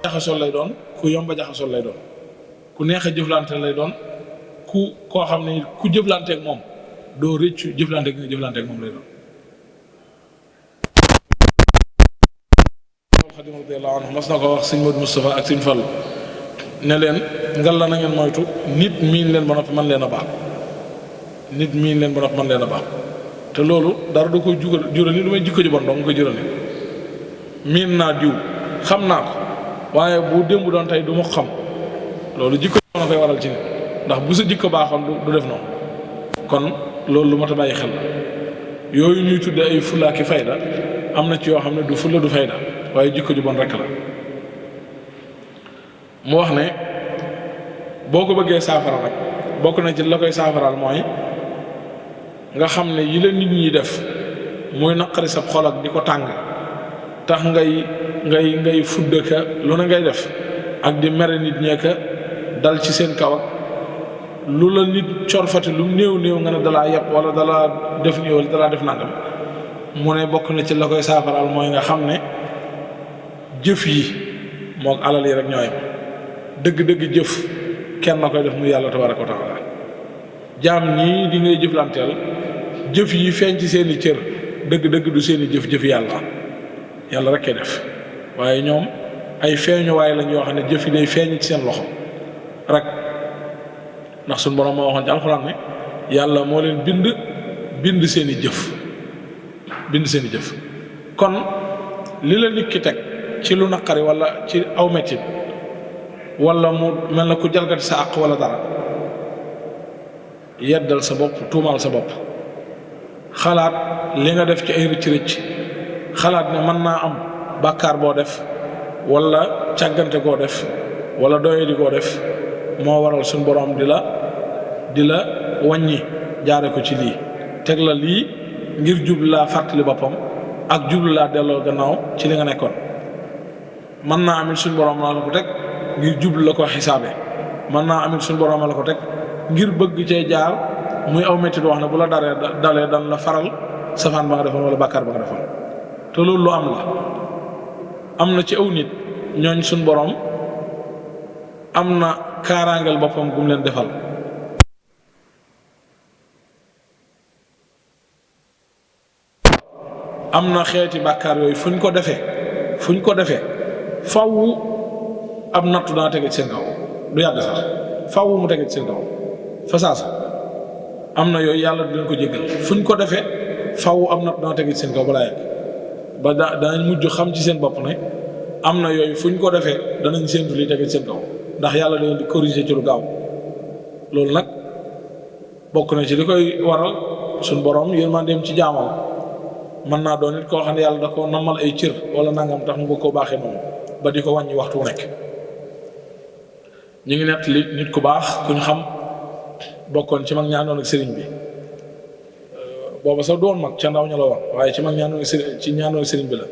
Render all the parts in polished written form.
jaxasoo lay doon ku yomba jaxasoo lay doon ku neex a jëflante lay doon koo xam ne ku jëflanteeg moom doo rëccu jëflanteeg nga jëflanteeg moom lay doon. Xadim radiyallahu anhu mas na ko wax sëñ Modou Moustapha ak sëñ Fallu ne leen ngal la na ngeen moytu nit miin leen ba noppi man leen a baax nit miin leen ba noppi man leen a baax te loolu dara du ko jural ni lu may jikko ji bon dong nga koy jural ni miin naa diw xam naa ko waaye bu démb doon tey du ma xam loolu jikko ji na koy waral ci nit ndax bu sa jikko baaxoon du def noonu kon loolu lu mat a bàyyi xel la yooyu ñuy tudde ay fulla ki fayda am na ci yoo xam ne du fulla du fayda waaye jikko ju bon rekk la mu wax ne boo ko bëggee saafara nag bokk na ci la koy saafaraal mooy nga xam ne yi la nit ñi def muy naqari sa xol ak di ko tàng tax ngay fuddaka lu ne ngay def ak di mere nit ñeeka dal ci seen kaw ak lu la nit corfati lu néew nga ne dalaa yàpp wala dalaa def nii wala dalaa def nangam mu ne bokk na ci la koy saafaraal mooy nga xam ne jëf yi mook alal yi rek ñooy dëgg-dëgg jëf kenn na koy def mu yàlla tabaraka wa taala jaam ñii di ngay jëflanteel jëf yi feeñ ci seeni cër dëgg-dëgg du seeni jëf yàlla rek koy def waaye ñoom ay feeñuwaay lañ yoo xam ne jëf yi day feeñ ci seen loxo rek ndax suñu borom moo waxoon ci alxuraan ne yàlla moo leen bind seeni jëf kon li la nit ki teg ci lu naqari wala ci aw mettit wala mu mel na ku jalgati sa àq wala dara yeddal sa bopp tuumaal sa bopp xalaat li nga def ci ay rëcc xalaat ne mën naa am bàkkaar boo def wala càggante koo def wala doyadi koo def moo waral suñu borom di la wàññi jaare ko ci lii teg la lii ngir jublu laa fàttali boppam ak jublu laa delloo gannaaw ci li nga nekkoon mën naa amit suñu borom la ko teg ngir jublu la ko xisaabe mën naa amit suñu borom la ko teg ngir bëgg cee jaar muy aw métti wax ne bu la dalee dan la faral safaan ba nga defoon wala bàkkaar ba nga defoon te loolu lu am la am na ci aw nit ñooñ suñu borom am na kaaraangeel boppam gum leen defal am na xeeti bàkkaar yooyu fuñ ko defee faw ab nattu daa tege ci seen kaw du yàgg sax faw mu tege ci seen kaw fa saasa am na yooyu yàlla du leen ko jéggal fuñ ko defee faw ab nattu daa tege ci seen kaw balaa yàgg ba danañ mujj xam ci seen bopp ne am na yooyu fuñ ko defee danañ séentu li tege ci seen kaw ndax yàlla da leen di corriger ci lu gaaw loolu nag bokk na ci li koy waral suñ borom yërmandeem ci jaamal mën naa doon nit koo xam ne yàlla da ko nammal ay cër wala nangam tax mu bëgg koo baaxee noonu ba di ko wàññi waxtu wu nekk ñu ngi nett li nit ku baax ku ñu xam bokkoon ci mag ñaanoon ak sëriñ bi booba sax doon mag ca ndaw ña la woon waaye ci mag ñaanoon ak sëriñ bi la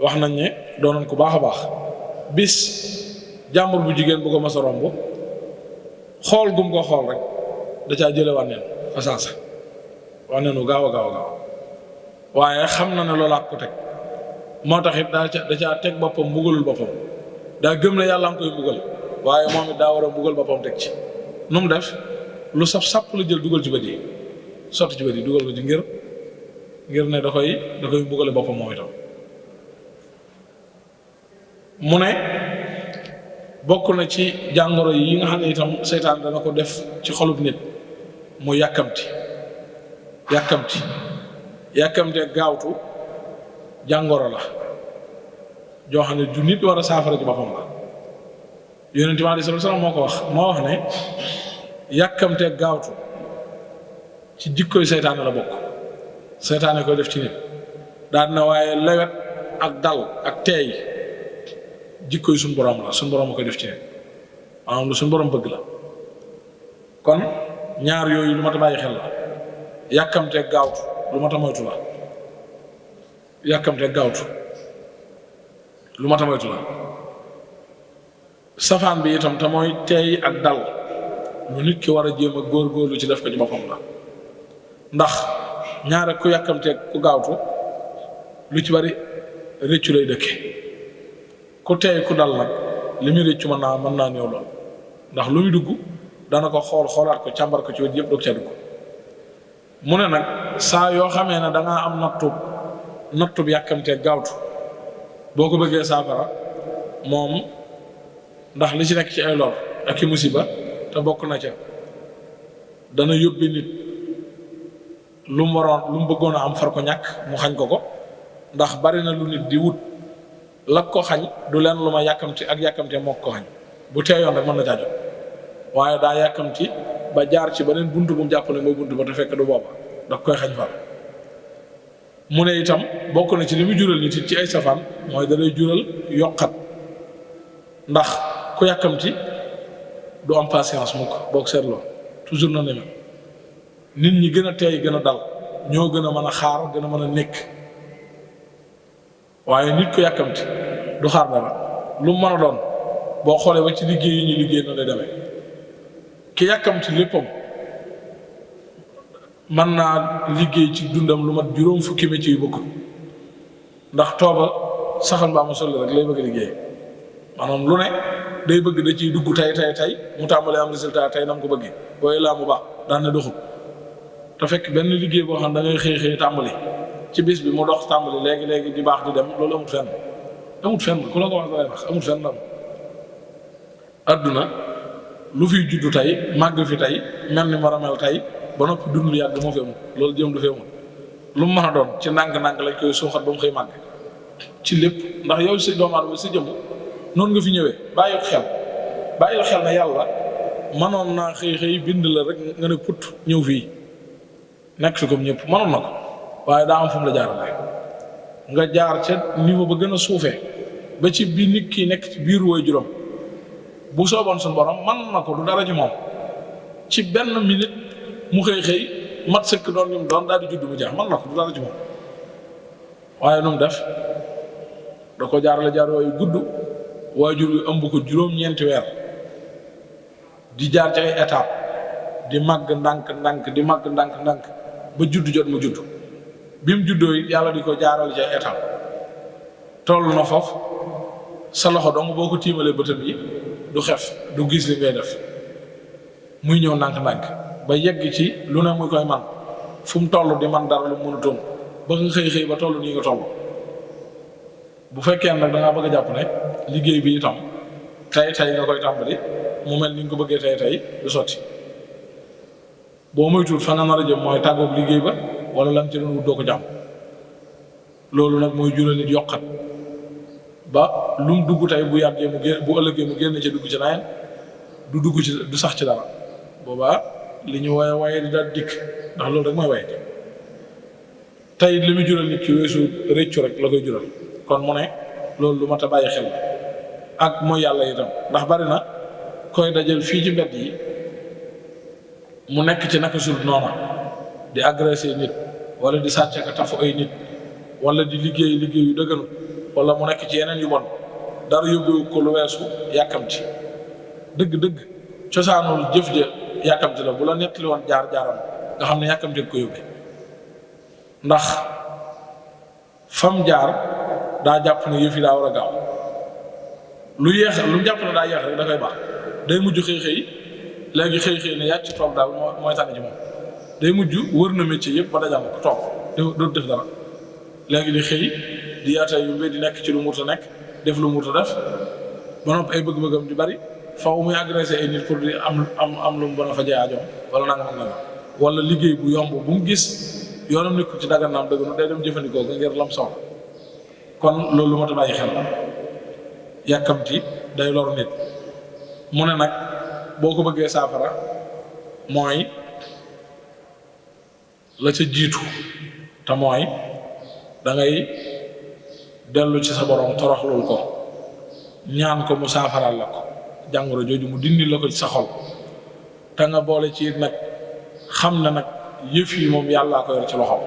wax nañ ne doonoon ku baax a baax bis jàmbur bu jigéen bu ko mas a romb xool gum ko xool rek da caa jële wànneen fasaasa wànneenu gaaw a gaaw waaye xam na ne loolu ak ko teg moo tax it da caa teg boppam mbugalul boppam daa gëm ne yàlla nga koy mbugal waaye moom it daa war a mbugal boppam teg ci nu mu def lu saf sàpp la jël dugal ci bët yi sotti ci bët yi dugal ko ci ngir ne da koy mbugale boppam moom itam mu ne bokk na ci jàngoro yi nga xam ne itam seytaan dana ko def ci xolub nit mu yàkkamti ak gaawtu jàngoro la joo xam ne ju nit war a saafara ci boppam la yonent bi alayhi salaam moo wax ne yàkkamte ak gaawtu ci jikkoy seytaane la bokk seytaane koy def ci nit daal na waaye lewet ak dal ak teey jikkoy suñu borom la suñu borom a koy def ci nit maanaam lu suñu borom bëgg la kon ñaar yooyu lu mat a bàyyi xel la yàkkamte ak gaawtu lu mat a moytu la yàkkamte ak gaawtu lu mat a moytu la safaan bi itam te mooy teey ak dal lu nit ki war a jéem a góorgóorlu ci def ko ci boppam la ndax ñaare ku yàkkamte ak ku gaawtu lu ci bari rëccu lay dëkke ku teey ku dal nag li muy rëccu mën naa néew lool ndax lu muy dugg dana ko xoolaat ko càmbar ko ci wet yëpp doog ca dugg mu ne nag saa yoo xamee ne dangaa am nattub yàkkamtee gaawtu boo ko bëggee saafara moom ndax li ci nekk ci ay lor ak i musiba te bokk na ca dana yóbbi nit lu mu bëggoon a am far ko ñàkk mu xañ ko ndax bari na lu nit di wut la ko xañ du leen lu ma yàkkamti ak yàkkamte moo ko xañ bu teeyoon rek mën na caa jot waaye daa yàkkamti ba jaar ci beneen buntu bu mu jàpp ne mooy buntu ba te fekk du booba da koy xañ far mu ne itam bokk na ci li mu jural nit ci ay safaan mooy da lay jural yokkat ndax ku yàkkamti du am patience mukk boo ko seetloo toujours na ne nit ñi gën a teey gën a dal ñoo gën a mën a xaar gën a mën a nekk waaye nit ku yàkkamti du xaar dara lu mu mën a doon boo xoolee ba ci liggéey yi ñu liggéey na lay demee ki yàkkamti léppam mën naa liggéey ci dundam lu mat juróom fukki métier yu bokkul ndax tooba saxal mbaa mu solli rek lay bëgg liggéey maanaam lu ne day bëgg da ciy dugg tey mu tàmbalee am résultat tey nam ko bëggee waaye laa mu baax daan ne doxul te fekk benn liggéey boo xam da ngay xëy tàmbali ci bis bi mu dox tàmbali léegi di baax di dem loolu amut fenn ku la ko wax dalay wax amut fenn la adduna lu fiy juddu tey màgg fi tey mel ni war a mel tey ba noppi dund lu yàgg moo fi amul loolu jëm du fi amul lu mu mën a doon ci ndànk-ndànk lañ koy suuxat ba mu xëy màgg ci lépp ndax yow si doomu aadama si jëmm noonu nga fi ñëwee bàyyil xel ne yàlla mënoon naa xëy bind la rek nga ne put ñëw fii nekk fi comme ñëpp mënoon na ko waaye daa am fu mu la jaarale nga jaar ca niveau ba gën a suufee ba ci bi nit ki nekk ci biir woy juróom bu sooboon suñu borom mën na ko du dara ci moom ci benn minute mu xëy mat sëkk doon ñu doon daal di judd mu jeex mën na ko du dara ci moom waaye nu mu def da ko jaarale jaar yooyu gudd waajur wi ëmb ko juróom-ñeenti weer di jaar ci ay étape di màgg ndànk di màgg ndànk ba judd jot mu judd bi mu juddoo it yàlla di ko jaarale ci ay étape toll na foofu sa loxo dong boo ko tiimalee bëtam yi du xef du gis li ngay def muy ñëw ndànk ba yegg ci lu ne muy koy man fu mu toll di man dara lu mu mënutoon ba nga xëy ba toll nii nga toll bu fekkee nag da ngaa bëgg a jàpp ne liggéey bi itam tey nga koy tàmbali mu mel ni nga ko bëggee tey du sotti boo moytuwul fa nga nar a jëm mooy tàggoog liggéey ba wala la nga ci doon wut doo ko jàmm loolu nag mooy jural nit yokkat ba lu mu dugg tey bu yàggee mu génn bu ëllëgee mu génn ci dugg ci nayen du sax ci dara boobaa li ñu waaye di daal dikk ndax loolu rek mooy waye tey li mu jural nit ki weesu réccu rek la koy jural kon mu ne loolu lu mat a bàyyi xel ak mooy yàlla itam ndax bari na koy dajal fii ci mbedd yi mu nekk ci naka sul noona di agressé nit wala di sàcc ak tafu ay nit wala di liggéey yu dëgganu wala mu nekk ci yeneen yu bon dara yóbbewu ko lu weesu yàkkamti dëgg cosaanul jëf ja yàkkamti la bu la nettali woon jaar-jaaram nga xam ne yàkkamti ko yóbbee ndax fam jaar daa jàpp ne yëf yi daa war a gaaw lu mu jàpp ne daa yeex rek da koy baax day mujj xëy léegi xëy ne yàcc toog daal mooy tànn ci moom day mujj wër na métier yëpp ba dajal ko toog dootu def dara léegi di xëy di yaata yu mbé di nekk ci lu murta nekk def lu murta def ba noppi ay bëgg-bëggam di bari faw muy agressé ay nit pour di am lu mu mën a fajee aajoom wala nanga wala liggéey bu yomb bu mu gis yoonam nekkul ci dagannaam dëggnu day dem jëfandikoo ko ngir lam soxla kon loolu moo tax bàyyi xel la yàkkamti day lor nit mu ne nag boo ko bëggee saafara mooy la ca jiitu te mooy da ngay dellu ci sa borom toroxlul ko ñaan ko mu saafaral la ko jàngoro jooju mu dindi la ko ci sa xol te nga boole ci nag xam ne nag yëf yi moom yàllaa ko yor ci loxoom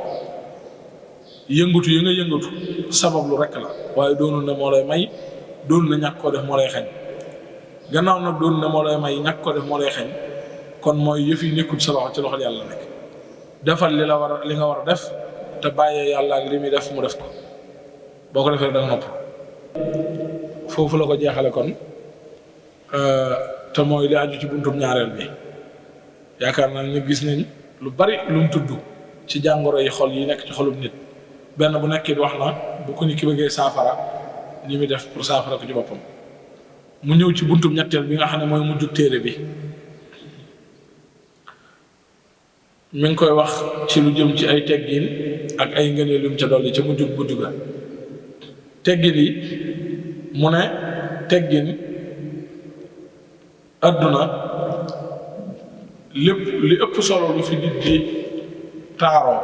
yëngatu yi nga yëngatu sabab lu rekk la waaye doonul ne moo lay may doonul ne ñàkk koo def moo lay xañ gannaaw nag doonul ne moo lay may ñàkk koo def moo lay xañ kon mooy yëf yi nekkul sa loxo ci loxol yàlla nekk defal li nga war a def te bàyyee yàlla ak li muy def mu def ko boo ko defee da nga nopp foofu la ko jeexale kon te mooy li aju ci buntum ñaareel bi yaakaar naa ñu gis nañ lu bari lu mu tudd ci jàngoro yi xol yi nekk ci xolum nit benn bu nekk it wax na bu ko nit ki bëggee saafara ni muy def pour saafara ko ci boppam mu ñëw ci buntum ñetteel bi nga xam ne mooy mujjug téere bi mi ngi koy wax ci lu jëm ci ay teggin ak ay ngëneel yu mu ca dolli ca mujjug ga teggin yi mu ne teggin adduna lépp li ëpp solo lu fi nit di taaroo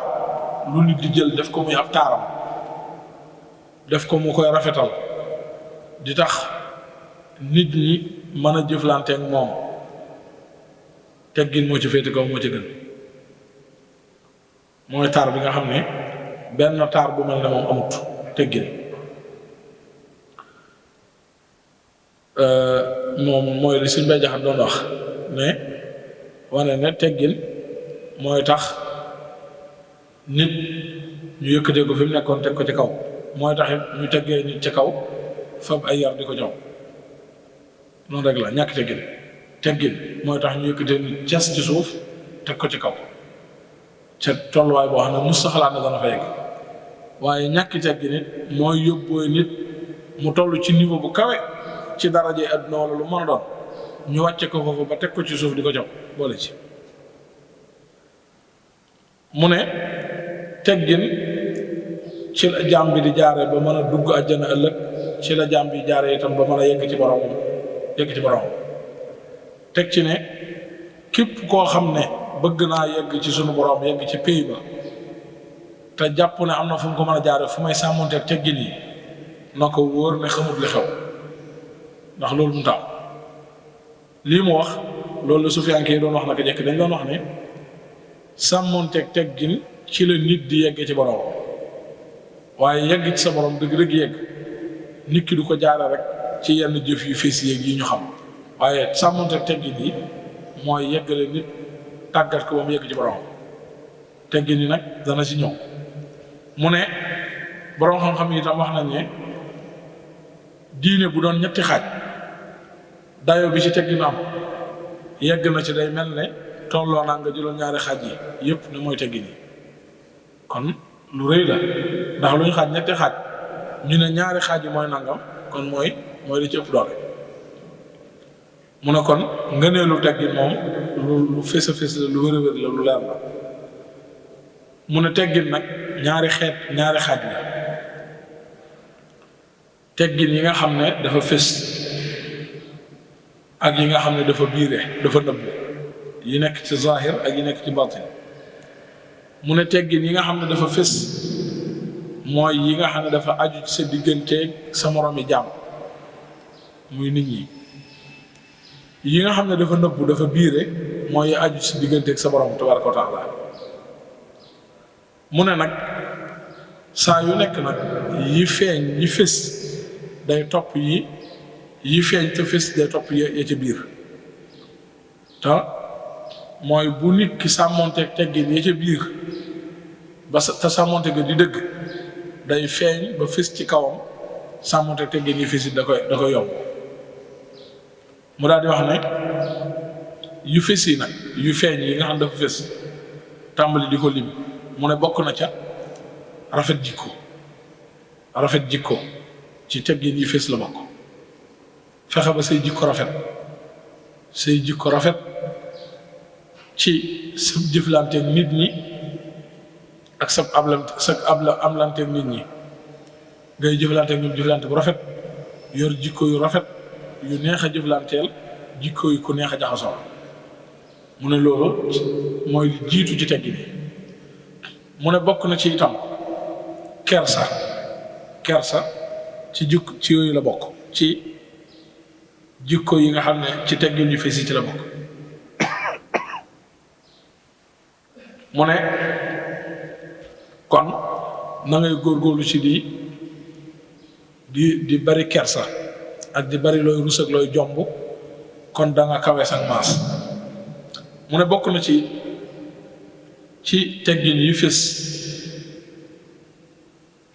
lu nit di jël def ko muy ab taaram def ko mu koy rafetal di tax nit ñi mën a jëflante ak moom teggin moo ci féete kaw moo ci gën mooy taar bi nga xam ne benn taar bu mel ne moom amut teggin moom mooy li suñ bay jaxat doon wax ne wane ne teggin mooy tax nit ñu yëkkatee ko fi mu nekkoon teg ko ci kaw mooy tax it ñu teggee nit ci kaw fab ay yar di ko jox noonu rek la ñàkk teggin mooy tax ñu yëkkatee nit ces ci suuf teg ko ci kaw ca tolluwaay boo xam ne mus sa xalaat ne dana fa yegg waaye ñàkk teggin nit mooy yóbboo nit mu toll ci niveau bu kawe ci daraje àdduna wala lu mën a doon ñu wàcce ko foofu ba teg ko ci suuf di ko jox boole ci mu ne teggin ci la jaam bi di jaare ba mën a dugg àjjana ëllëg ci la jaam bi jaare itam ba mën a yegg ci borom teg ci ne képp koo xam ne bëgg naa yegg ci sunu borom yegg ci pays ba te jàpp ne am na fu mu ko mën a jaare fu may sàmmonteeg teggin yi na ko wóor ne xamut li xew ndax loolu mu taw lii mu wax loolu la sufiyanke yi doon wax naka jekk dañ doon wax ne sàmmonteeg teggin ci la nit di yegg ci borom waaye yegg ci sa borom dëgg-dëgg yegg nit ki du ko jaare rek ci yenn jëf yu fees yéeg yi ñu xam waaye sàmmonteeg teggin yi mooy yeggale nit tàggat ko ba mu yegg ci borom teggin yi nag dana ci ñëw mu ne borom xam-xam yi itam wax nañ ne diine bu doon ñetti xaaj dayo bi ci teggin am yegg na ci day mel ne tolloo naa nga jëloon ñaari xaaj yi yépp ne mooy teggin yi kon lu rëy la ndax lu ñu xaaj ñetti xaaj ñu ne ñaari xaaj yi mooy nangam kon mooy li ci ëpp doole mu ne kon ngëneelu teggin moom lu fés a fés la lu wér a wér la lu leer la mu ne teggin nag ñaari xaaj la teggin yi nga xam ne dafa fés ak yi nga xam ne dafa biire dafa nëbb yi nekk ci zahir ak yi nekk ci batin mu ne teggin yi nga xam ne dafa fés mooy yi nga xam ne dafa aju ci sa digganteeg sa moromi jaam muy nit ñi yi nga xam ne dafa nëbb dafa biire mooy yi aju ci digganteeg sa borom tabaraka wa taala mu ne nag saa yu nekk nag yi feeñ yi fés day topp yi feeñ te fés day topp ya ca biir te mooy bu nit ki sàmmonteeg teggin ya ca biir ba te sàmmonte ga di dëgg day feeñ ba fés ci kawam sàmmonteeg teggin yi fés it da koy yomb mu daal di wax ne yu fés yi nag yu feeñ yi nga xam dafa fés tàmbali di ko lim mu ne bokk na ca rafet jikko ci teggin yi fés la bokk fexe ba say jikko rafet ci sa jëflanteeg nit ñi ak sa amlanteeg nit ñi ngay jëflanteeg ñoom jëflante bu rafet yor jikko yu rafet yu neex a jëflanteel jikko yu ku neex a jaxasoo mu ne loolu mooy li jiitu ci teggin yi mu ne bokk na ci itam kersa ci yooyu la bokk ci jikko yi nga xam ne ci teggin yu fees yi ci la bokk mu ne kon na ngay góorgóorlu ci di bari kersa ak di bari looy rus ak looy jomb kon da nga kawe sa maas mu ne bokk na ci teggin yu fees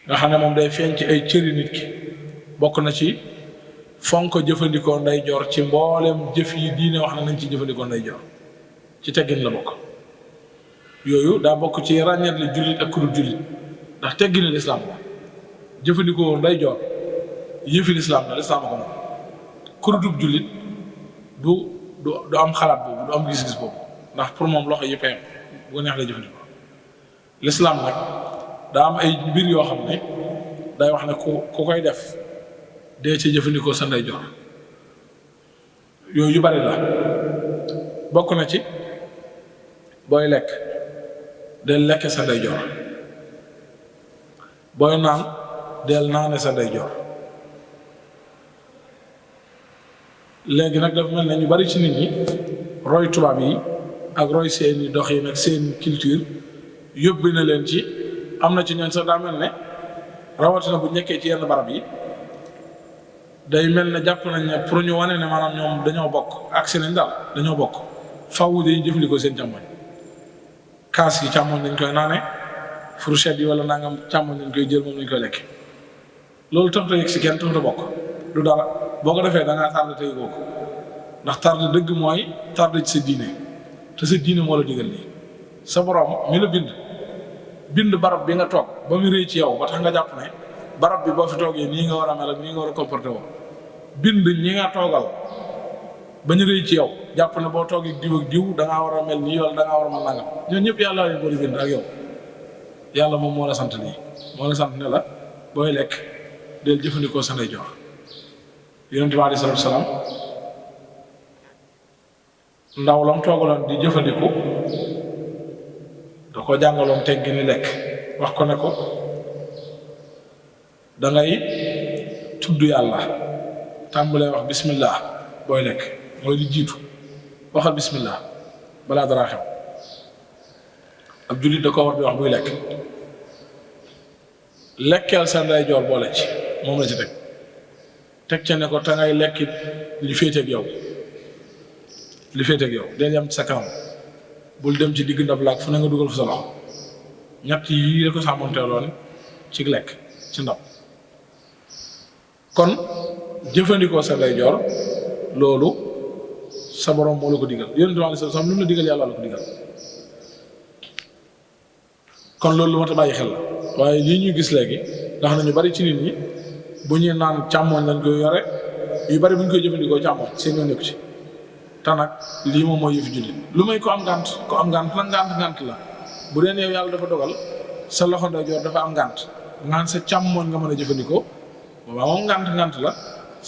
nga xam ne moom day feeñ ci ay cëri nit ki bokk na ci fonk jëfandikoo ndeyjoor ci mboolem jëf yi diine wax na nañ ci jëfandikoo ndeyjoor ci teggin la bokk. yooyu daa bokk ci ràññeet li jullit ak kudul jullit ndax tegginu lislaam la jëfandikoo ndeyjoor yëfi lislaam la lislaam ko moom kudul jullit du am xalaat boobu du am gis-gis boobu ndax pour moom loxo yëpp yam bu ko neex lay jëfandikoo. lislaam nag daa am ay mbir yoo xam ne day wax ne ku koy def dee ci jëfandikoo sa ndeyjoor yooyu yu bari la bokk na ci booy lekk del lekke sa ndeyjoor booy naan del naane sa ndeyjoor. léegi nag dafa mel ne ñu bari ci nit ñi roy tubaab yi ak roy seeni doxin ak seen culture yóbbu na leen ci am na ci ñooñ sax daa mel ne rawatina bu nekkee ci yenn barab yi day mel ne jàpp nañ ne pour ñu wane ne maanaam ñoom dañoo bokk ak seneen daal dañoo bokk faaw dañuy jëfandikoo seen càmmoñ. kaas yi càmmoñ lañ koy naane fourchette yi wala nangam càmmoñ lañ koy jël moom lañ koy lekk loolu tax te yegg si kenn tax te bokk du dara boo ko defee da ngaa tardé tey ko ndax tardé dëgg mooy tardé ci sa diine te sa diine moo la digal nii sa borom mi la bind barab bi nga toog ba mu rëy ci yow ba tax nga jàpp ne barab bi boo fi toogee nii nga war a mel ak nii nga war a comporté woo bind ñi nga toogal ba ñu rëy ci yow jàpp ne boo toogee diw ak diw da ngaa war a mel nii wala da ngaa war a mel nangam ñoom ñëpp yàlla leen boole bind ak yow yàlla moom moo la sant lii moo la sant ne la booy lekk del jëfandikoo sa ndeyjoor. Yonent bi alayhi salaatu wa salaam ndaw lam toogaloon di jëfandiku da ko jàngaloon teggi ni lekk wax ko ne ko da ngay tudd yàlla tàmbalee wax bismillah booy lekk mooy li jiitu waxal bismillah balaa dara xew ab jullit da ko war di wax buy lekk lekkeel sa ndeyjoor boole ci moom la ci teg ca ne ko te ngay lekkit li féeteeg yow del yam ci sa kanam bul dem ci digg ndab laak fu ne nga dugal fa sa loxo ñett yi la ko sàmmonteeloon ci lekk ci ndab. kon jëfandikoo sa ndeyjoor loolu sa borom moo la ko digal Yonent bi sallallahu alayhi wasallam lu mu la digal yàlla la ko digal kon loolu lu mat a bàyyi xel la waaye lii ñuy gis léegi ndax nañu bari ci nit ñi bu ñuy naan càmmooñ lañ koy yore yu bari bu ñu koy jëfandikoo càmmooñ seen yoon nekku ci te nag lii moom mooy yëfi jullit lu may ko am ngànt nag ngànt la bu dee yow yàlla dafa dogal sa loxo ndeyjoor dafa am ngànt ngaan sa càmmooñ nga mën a jëfandikoo boobaa moom ngànt la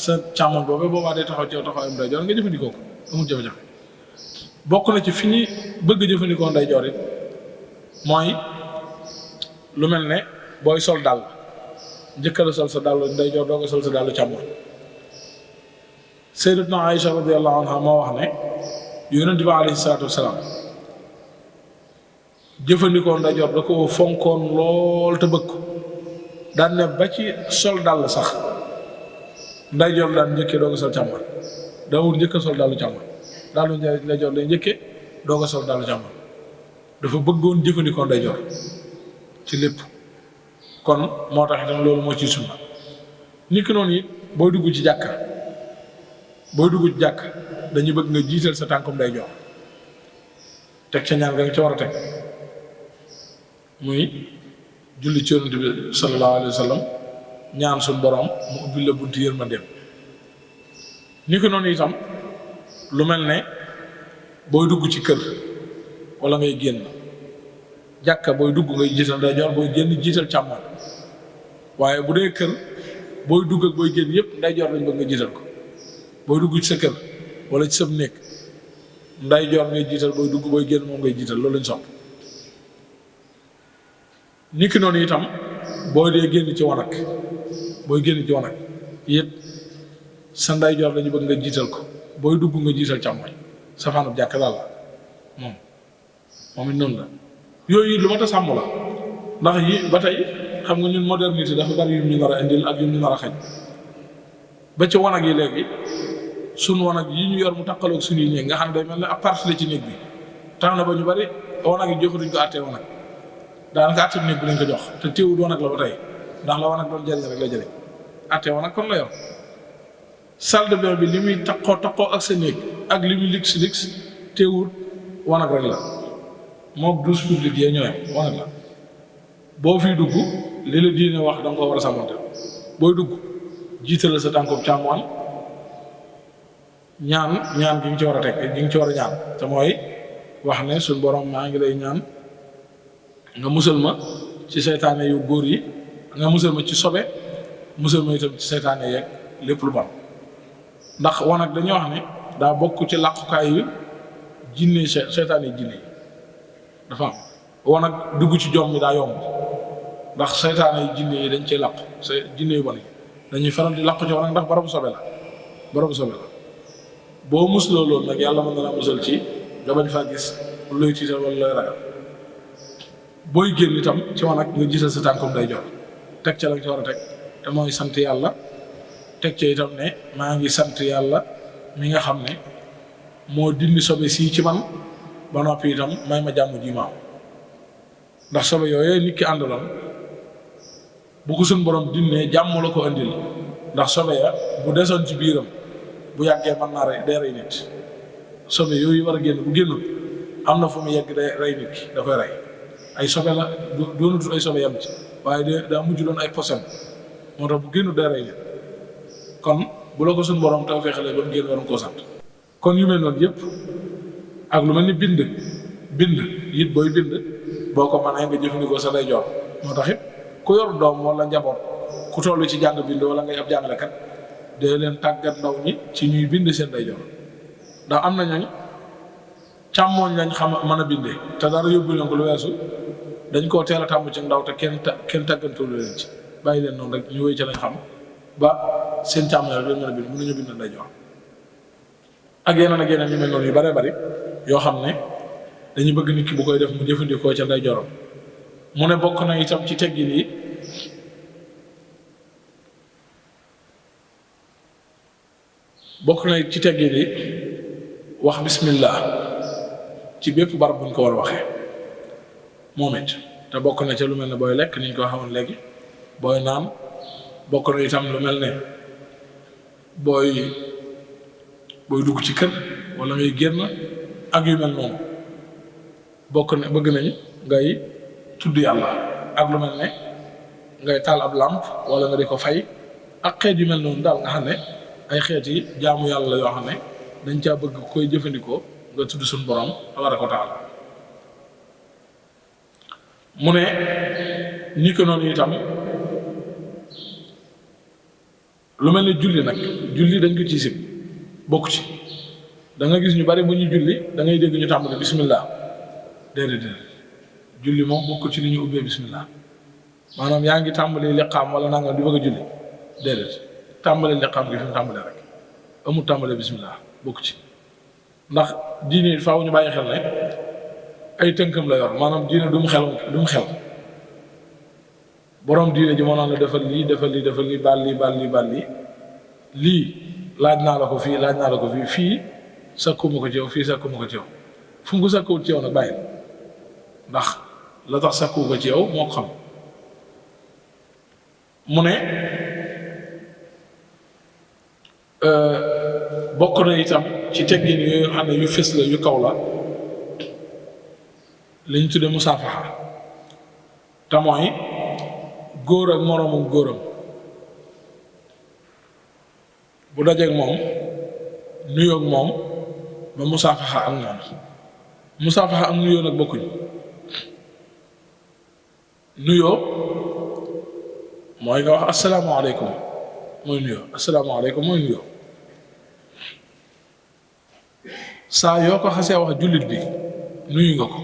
sa càmmooñ boobu boobaa day taxaw ci yow taxawaayam ndeyjoor nga jëfandikoo ko amul jafe-jafe. bokk na ci fi ñuy bëgg jëfandikoo ndeyjoor it mooy lu mel ne booy sol dàll njëkk a sol sa dàll ndeyjoor doo ko sol sa dàll càmmooñ. Sayyidatuna Aïcha radiyallahu anha moo wax ne Yonent bi alayhi salaatu wasalaam jëfandikoo ndeyjoor da ko fonkoon lool te bëgg ko daan ne ba ci sol dàll sax ndeyjoor daan njëkkee doo ko sol càmmooñ daawul njëkk a sol dàllu càmmooñ dàllu ndeyjoor lay njëkkee doo ko sol dàllu càmmooñ dafa bëggoon jëfandikoo ndeyjoor ci lépp. kon moo tax itam loolu moo ciy sunna ni ki noonu it booy dugg ci jàkka dañuy bëgg nga jiital sa tànkum ndeyjoor teg ca ñaan nga ca war a teg muy julli ci Yonent bi sallallahu alayhi wa sallam ñaan suñu borom mu ubbi la bunti yërmandeem. ni ki noonu itam lu mel ne booy dugg ci kër wala ngay génn jàkka booy dugg ngay jiital ndeyjoor booy génn jiital càmmoñ waaye bu dee kër booy dugg ak booy génn yëpp ndeyjoor lañ bëgg nga jiital ko booy dugg ci sa kër wala ci sa néeg ndeyjoor ngay jiital booy dugg booy génn moom ngay jiital loolu lañ sopp. niki noonu itam booy dee génn ci wanag it sa ndeyjoor lañu bëgg nga jiital ko booy dugg nga jiital càmmoñ safaanub jàkk daal la moom it noonu la. yooyu lu mat a sàmm la ndax yi ba tey xam nga ñun modernité dafa bari yu ñu nar a indil ak yu ñu nar a xañ ba ci wanag yi léegi suñ wanag yi ñu yor mu takkaloog suñuy néeg nga xam ne day mel ne ab partie la ci néeg bi tax na ba ñu bari wanag yi joxutuñ ko àttee wanag daanaka àttee néeg bi lañ ko jox te teewul wanag la ba tey ndax la wanag doon jëriñ rek la jëriñ àttee wanag kon la yor salle de bain bi li muy taqoo ak sa néeg ak li muy lix teewul wanag rek la moom douche publique yee ñooyam wanag la boo fiy dugg li la diine wax da nga ko war a sàmmante booy dugg jiital sa tànkob càmmoñ ñaan gi nga ci war a teg gi nga ci war a ñaan te mooy wax ne suñ borom maa ngi lay ñaan nga musal ma ci seytaane yu góor yi nga musal ma ci sobe musal ma itam ci seytaane yeeg lépp lu bon ndax wanag dañuy wax ne daa bokk ci làqukaay yu jinne seytaane yi jinne yi dafa am wanag dugg ci jom mi daa yomb ndax seytaane yi jinne yi dañ cee làqu jinne yu bon yi dañuy faral di làqu ci wanag ndax barabu sobe la boo musloo loolu nag yàlla mën na la musal ci nga bañ faa gis looy tiital wala looy ragal booy génn itam ci wanag nga gisal sa tànkum day jot teg ca la nga ci war a teg te mooy sant yàlla teg ca itam ne maa ngi sant yàlla mi nga xam ne moo dindi sobe sii ci man ba noppi itam may ma jàmm ji maam ndax sobe yooyu nit ki àndaloon bu ko suñ borom dinnee jàmm la ko andil ndax sobe ya bu desoon ci biiram bu yàggee mën naa rey nit sobe yooyu war a génn bu génnul am na fu mu yegg day rey nit ki da koy rey ay sobe la doonatul ay sobe yam ci waaye daa mujj doon ay posen moo tax bu génnul day rey nit kon bu la ko suñ borom taw feexalee ba mu génn waroon koo sant kon yu mel noonu yëpp ak lu mel ni bind it booy bind boo ko mënee nga jëfandikoo sa day joor moo tax it ku yor doom wala njaboot ku toll ci jàng bind wala ngay ab jàngalekat dee leen tàggat ndaw ñi ci ñuy bind seen day joor ndax am na ñooñ càmmooñ lañ xam mën a bindee te dara yóbbu leen ko lu weesu dañ koo teel a tàmm ci ndaw te kenn tàggantoolu leen ci bàyyi leen noonu rek ñu wéy ca lañ xam ba seen càmmooñ rek lañ mën a bind mënuñu bind day joor ak yeneen yu mel noonu yu bare bari yoo xam ne dañu bëgg nit ki bu koy def mu jëfandikoo ca day jorom mu ne bokk na itam ci teggin yi wax bismillah ci bépp barab buñ ko war a waxee moom it te bokk na ca lu mel ne booy lekk niñ ko xamoon léegi booy naan bokk na itam lu mel ne booy dugg ci kër wala ngay génn ak yu mel noonu bëgg nañ ngay tudd yàlla ak lu mel ne ngay taal ab làmp wala nga di ko fay ak xeet yu mel noonu daal nga xam ne ay xeet yi jaamu yàlla yoo xam ne dañ caa bëgg koy jëfandikoo nga tudd suñu borom tabaaraka wa taala mu ne ni ko noonu itam lu mel ne julli nag julli dañ ko ci sib bokk ci da nga gis ñu bari bu ñu julli da ngay dégg ñu tàmbali bismillah déedéet julli moom bokkul ci li ñu ubbee bismillah maanaam yaa ngi tàmbali liqaam wala nangam di bëgg a julli déedéet tàmbali liqaam gi fi mu tàmbalee rek amul tàmbalee bismillah bokk ci ndax diine faaw ñu bàyyi xel ne ay tënkam la yor maanaam diine du mu xel borom diine ji moo naan la defal lii baal lii laaj naa la ko fii sakkuma ko ci yow fii sakkuma ko ci yow fu mu ko sakkuwut ci yow nag bàyyi ndax la tax sakku ko ci yow moo ko xam mu ne bokk na itam ci teggin yooyu xam ne yu fës la yu kaw la li ñu tuddee musaafaxa te mooy góor ak moroomam góoram bu dajeeg moom nuyoog moom ba musaafaxa ak moom musaafaxa ak nuyoo nag bokkuñ nuyoo mooy nga wax asalaamaaleykum mooy nuyoo saa yoo ko xasee wax jullit bi nuyu nga ko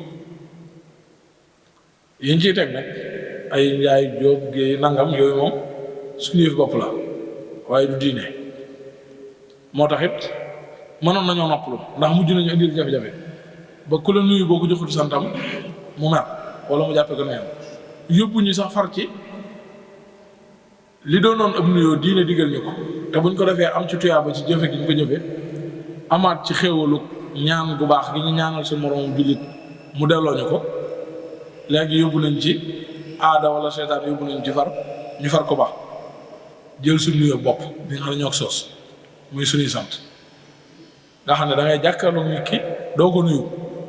yiñ ciy teg nag ay njaay jóob géey nangam yooyu moom suñu yëf bopp la waaye du diine moo tax it mënoon nañoo noppalu ndax mujj nañu indil jafe-jafe ba ku la nuyu boo ko joxut santam mu mer wala mu jàppe ko neen yóbbu ñu sax far ci li doonoon ab nuyoo diine digal ñu ko te buñ ko defee am ci tuyaaba ci jëfe gi ñu ko jëfe amaat ci xéewalu ñaan gu baax gi ñu ñaanal suñu moroom jullit mu delloo ñu ko léegi yóbbu nañ ci aada wala seetaan yóbbu nañ ci far ñu far ko baax jël suñu nuyoo bopp bi nga xam ne ñoo ko soos muy suñuy sant nga xam ne da ngay jàkkaarloo nit ki doo ko nuyu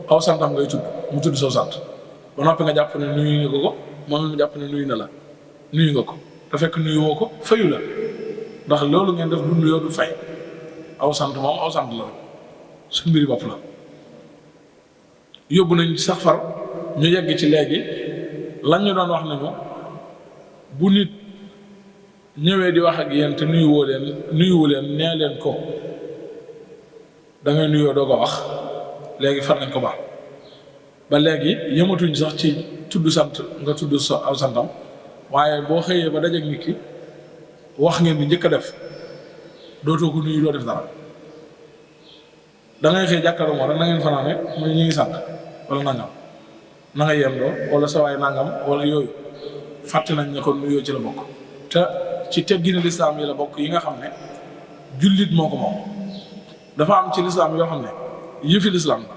aw santam ngay tudd mu tudd soo sant ba noppi nga jàpp ne nuyu nga ko moom mu jàpp ne nuyu na la nuyu nga ko te fekk nuyu woo ko fayu la ndax loolu ngeen def du nuyoo du fay aw sant moom aw sant la rek suñ mbiri bopp la yóbbu nañ sax far ñu yegg ci léegi lañ ñu doon wax nañu bu nit ñëwee di wax ak yéen te nuyuwu leen nee leen ko da ngay nuyoo doo ko wax léegi far nañ ko baax ba léegi yëmatuñ sax ci tudd sant nga tudd aw santam waaye boo xëyee ba dajeek nit ki wax ngeen di njëkk a def dootoo ko nuyu doo def dara da ngay xëy jàkkaarloo moom rek na ngeen fanaane mu ñu ngi sant wala nangam na nga yendoo wala sa waay nangam wala yooyu fàtte nañ ne kon nuyoo ci la bokk te ci tegginu lislaam yi la bokk yi nga xam ne jullit moo ko moom dafa am ci lislaam yoo xam ne yëfi lislaam la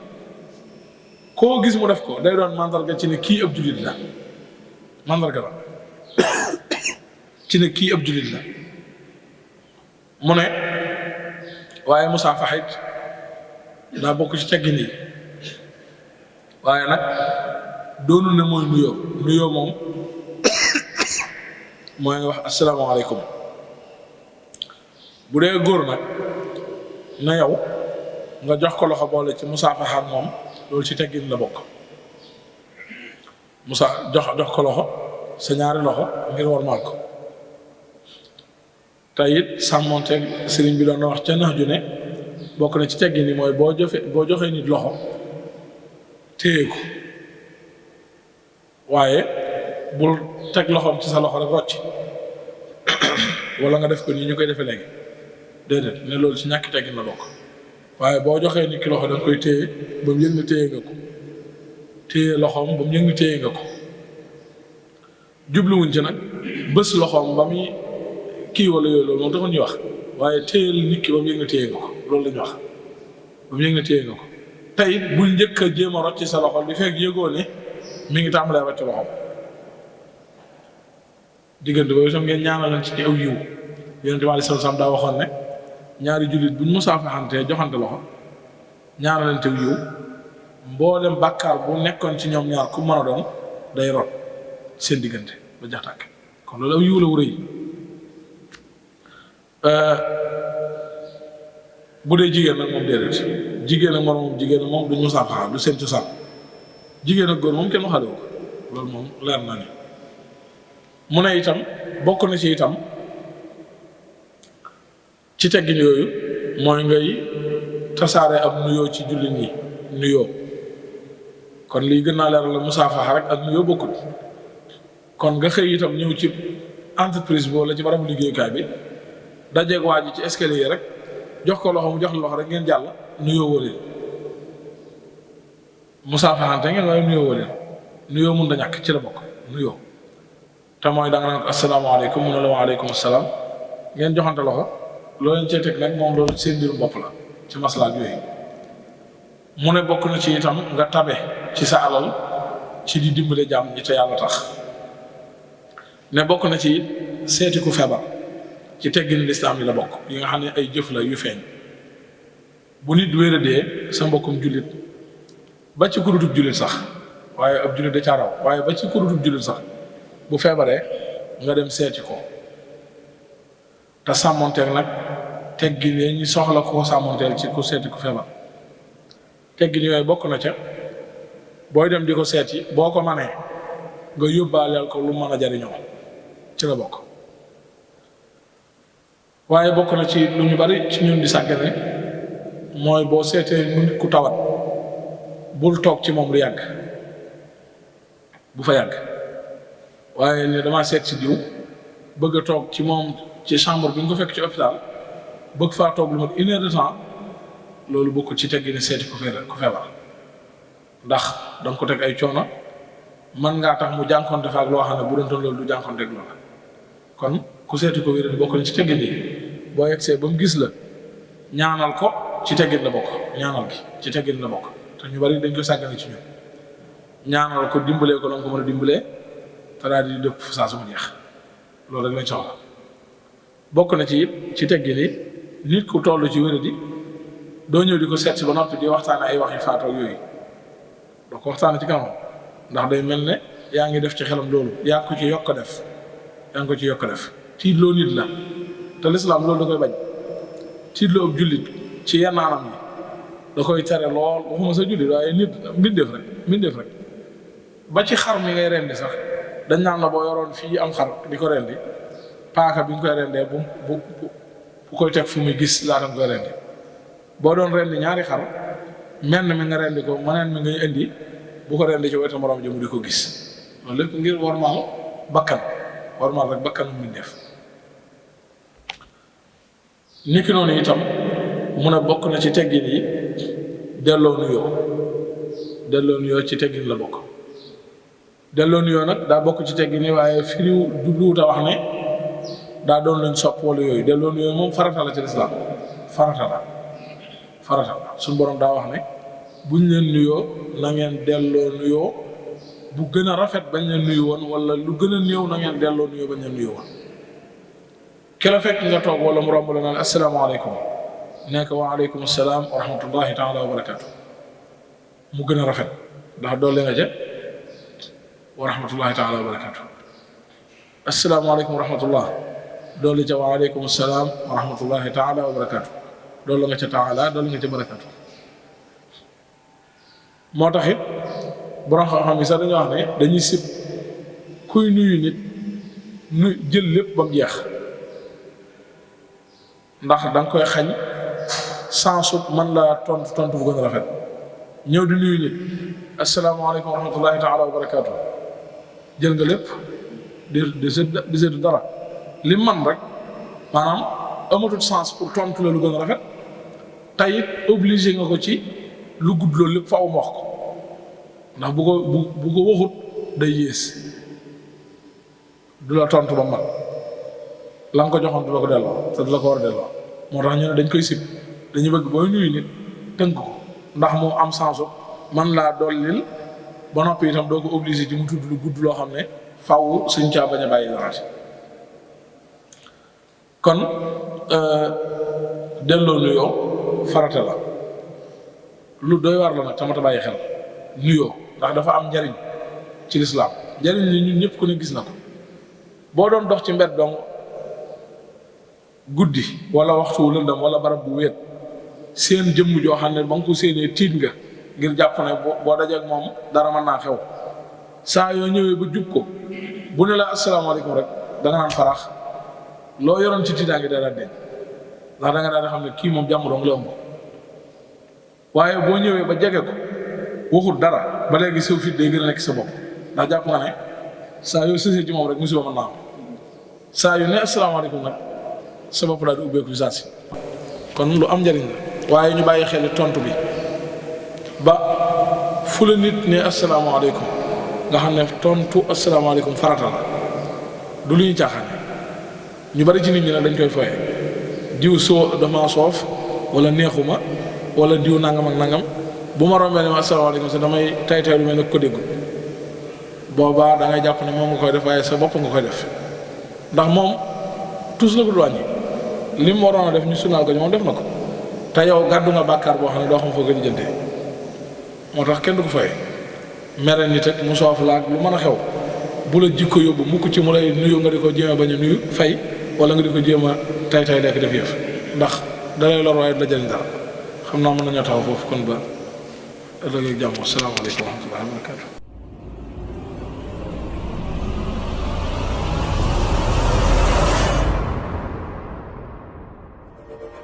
koo gis mu def ko day doon mandarga ci ne kii ab jullit la mandarga la ci ne kii ab jullit la mu ne waaye musaafaxa it daa bokk ci teggin yi waaye nag doonu ne mooy nuyoo moom mooy nga wax asalaamaaleykum bu dee góor nag na yow nga jox ko loxo boole ci musaafaxa moom loolu ci teggin la bokk jox ko loxo sa ñaari loxo ngir wormaal ko te it sàmmonteeg sëriñ bi doon na wax ca nax ju ne bokk na ci teggin yi mooy boo joxee nit loxo téye ko waaye bul teg loxoom ci sa loxo rek rocc wala nga def ko nii ñu koy defee léegi déedéet ne loolu ci ñàkk teggin la bokk waaye boo joxee nit ki loxo da nga koy téye ba mu yëg ne téye nga ko téye loxoom ba mu yëg ne téye nga ko jubluwuñ ci nag bés loxoom ba muy kii wala yooyu loolu moom taxul ñuy wax waaye téyel nit ki ba mu yëg ne téye nga ko loolu la ñuy wax ba mu yëg ne téye nga ko tey bul njëkk a jéem a rocc sa loxo li fekk yëgoo ne mi ngi tàmbalee rocc loxoom diggante boobu sam ngeen ñaanal ci aw yiw Yonent bi sallallahu alayhi wasallam daa waxoon ne ñaari jullit buñ musaafaxantee joxante loxo ñaanalante aw yiw mboolem bàkkaar bu nekkoon ci ñoom ñaar ku mën a doon day rot seen diggante ba jax tàkk kon loolu aw yiw la wu rëy bu dee jigéen nag moom déedéet jigéen ak moroomam jigéen moom duñ musaafaxa du seen cosaan jigéen ak góor moom kenn waxaale ko loolu moom leer na ne mu ne itam bokk na ci itam ci teggin yooyu mooy ngay tasaare ab nuyoo ci jullit ñi nuyoo kon lii gën naa leeral la musaafaxa rek ak nuyoo bokkut kon nga xëy itam ñëw ci entreprise bi wala ci barabu liggéeyukaay bi dajeeg waa ji ci escalier rek jox ko loxo mu jox la loxo rek ngeen jàll nuyoo woo leen musaafaxante ngeen waaye nuyoo woo leen nuyoo mun da ñàkk ci la bokk nuyoo te mooy da nga naan ko asalaamaaleykum mu ne la waaleykum asalaam ngeen joxante loxo loolu leen cee teg nag moom loolu seen mbirum bopp la ci maslaat yooyu mu ne bokk na ci itam nga tabe ci sa alal ci di dimbale jàmm ñi te yàlla tax ne bokk na ci seeti ku feebar ci teggin lislaam yi la bokk yi nga xam ne ay jëf la yu feeñ bu nit wéradee sa mbokkum jullit ba ci kurutub jullit sax waaye ab jullit da ca raw waaye ba ci kurutub jullit sax bu feebaree nga dem seeti ko te sàmmonteeg nag teggin yi ñu soxla ko sàmmonteel ci ku seeti ku feebar teggin yooyu bokk na ca booy dem di ko seeti boo ko manee nga yóbbaaleel ko lu mën a jariñoo ci la bokk waaye bokk na ci lu ñu bari ci ñun di sàggane mooy boo seetee nit ku tawat bul toog ci moom lu yàgg bu fa yàgg waaye ne damaa seet si diw bëgg a toog ci moom ci chambre bi nga ko fekk ci hôpital bëgg faa toog lu mat 1 heure de temps loolu bokk ci teggi ne seeti ku feebar ndax danga ko teg ay coono mën ngaa tax mu jànkonte fa ak loo xam ne bu doon toon loolu du jànkonte ak loola kon ku seeti ko wér bokk na ci teggin yi boo yegsee ba mu gis la ñaanal ko ci teggin la bokk ñaanal gi ci teggin la bokk te ñu bari dañ ko sàggane ci ñun ñaanal ko dimbalee ko la nga ko mën a dimbalee te daal di dëpp saa su ma jeex loolu rek lañ soxla bokk na ci it ci teggin yi nit ku toll ci wéradi doo ñëw di ko seet si ba noppi di waxtaane ay wax yu faatu ak yooyu doo ko waxtaane ci kanam ndax day mel ne yaa ngi def ci xelam loolu yaa ngi ko ci yokk def tiitloo nit la te lislaam loolu da koy bañ tiitloo ab jullit ci yenn anam yi da koy tere lool waxuma sa jullit waaye nit mbindeef rek ba ci xar mi ngay rendi sax dañ naan la boo yoroon fii am xar di ko rendi paaka bi nga koy rendee bu koy teg fu muy gis laata nga koy rendi boo doon rendi ñaari xar menn mi nga rendi ko meneen mi ngay indi bu ko rendi ci wetu moroom ji mu di ko gis loolu lépp ngir warmaal rek bakkan mu def niki noonu itam mun a bokk na ci teggin yi delloo nuyoo ci teggin la bokk delloo nuyoo nag daa bokk ci teggin yi waaye firiw jubluwut a wax ne daa doon lañ sopp wala yooyu delloo nuyoo moom farata la ci lislaam farata la suñu borom daa wax ne buñ leen nuyoo na ngeen delloo nuyoo bu gën a rafet bañ leen nuyu woon wala lu gën a néew na ngeen delloo nuyoo bañ leen nuyu woon ki la fekk nga toog wala mu romb la naan asalaamaaleykum nekk wa aleykum salaam wa rahmatullahi taala wa barakaatu mu gën a rafet ndax doole nga ca wa rahmatullahi taala wa barakaatu asalaamaaleykum wa rahmatullah doole ca wa aleykum salaam wa rahmatullahi taala wa barakaatu doole nga ca taala doole nga ca barakaatu moo tax it borom xam-xam yi sax dañoo wax ne dañuy sib kuy nuyu nit jël lépp ba mu jeex ndax da nga koy xañ sansut man la tontu bu gën a rafet ñëw di nuyu nit asalaamaaleykum wa rahmatullahi taala wa barakaatu jël nga lépp di seetu dara li man rek maanaam amatul sens pour tontu la lu gën a rafet tey it obligé nga ko ci lu gudd loolu lépp faaw mu wax ko ndax bu ko waxut day yées du la tontu ba man la nga ko joxoon du la ko delloo te du la ko war a delloo moo tax ñu ne dañ koy sib dañu bëgg booy nuyu nit tënk ko ndax mu am sensu man laa dollil ba noppi itam doo ko obligé ci mu tudd lu gudd loo xam ne faaw suñ caa bañ a bàyyi daraati kon delloo nuyoo farata la lu doy war la nag tamata bàyyi xel nuyoo ndax dafa am njariñ ci lislaam njariñ li ñun ñëpp ku ne gis na ko boo doon dox ci mbedd dong guddi wala waxtu wu lëndam wala barab bu wéet seen jëmm joo xam ne ba nga ko séenee tiit nga ngir jàpp ne boo dajeek moom dara mën naa xew saa yoo ñëwee ba jub ko bu ne la asalaamaaleykum rek da nga naan farax loo yoroon ci tiitaa ngi dara deñ ndax da nga daal di xam ne kii moom jàmm dong la ëmb waaye boo ñëwee ba jege ko waxut dara ba léegi saw fit day gën a nekk sa bopp ndax jàpp nga ne saa yoo sësee ci moom rek musiba mën naa am saa yu ne asalaamaaleykum nag sa bopp daal di ubbeeku saa si kon lu am njariñ la waaye ñu bàyyi xel tontu bi ba fu la nit ne asalaamaaleykum nga xam ne tontu asalaamaaleykum farata la du lu ñu caaxaane ñu bari ci nit ñi nag dañ koy foye diw dama soof wala neexuma wala diw nangam ak nangam bu ma rombee ne ma asalaamaaleykum sax damay tay lu mel ne ko déggul boobaa da ngay jàpp ne moom nga koy def waaye sa bopp nga koy def ndax moom tous la ko du wàññi li mu waroon a def ñu sunnaal ko moom def na ko te yow gàddu nga bàkkaar boo xam ne doo xam foo ko lijjantee moo tax kenn du ko fay mere nit ak mu soof laag lu mën a xew bu la jikko yóbbu mukk ci mu lay nuyu nga di ko jéem a bañ a nuyu fay wala nga di ko jéem a tay lekk def yëf ndax dalay lor waaye du la jëriñ dara xam naa mën nañoo taxaw foofu kon ba ëllëg ak jàmm asalaamaaleykum wa rahmatullahi wa barakatu